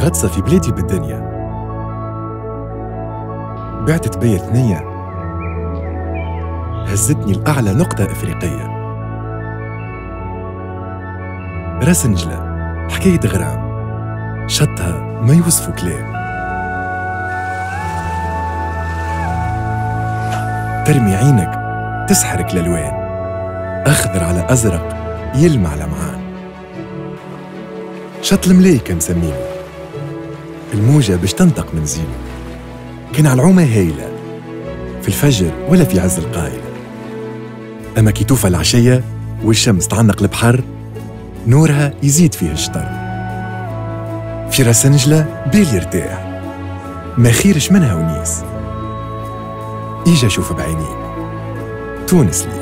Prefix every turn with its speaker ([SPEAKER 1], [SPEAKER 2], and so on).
[SPEAKER 1] غطسة في بلادي بالدنيا، بعت تبية ثنية، هزتني لأعلى نقطة إفريقية. راس نجلة حكاية غرام، شطها ما يوصفوا كلام. ترمي عينك تسحرك الألوان، أخضر على أزرق يلمع لمعان. شط الملايكة مسمينه، الموجة باش تنطق من زينه. كان على العومة هايلة في الفجر ولا في عز القايلة، أما كي توفى العشية والشمس تعلق البحر، نورها يزيد فيه الشطر. في راس نجلة بال يرتاح، ما خيرش منها ونيس. إيجا شوف بعينيك، تونس لي.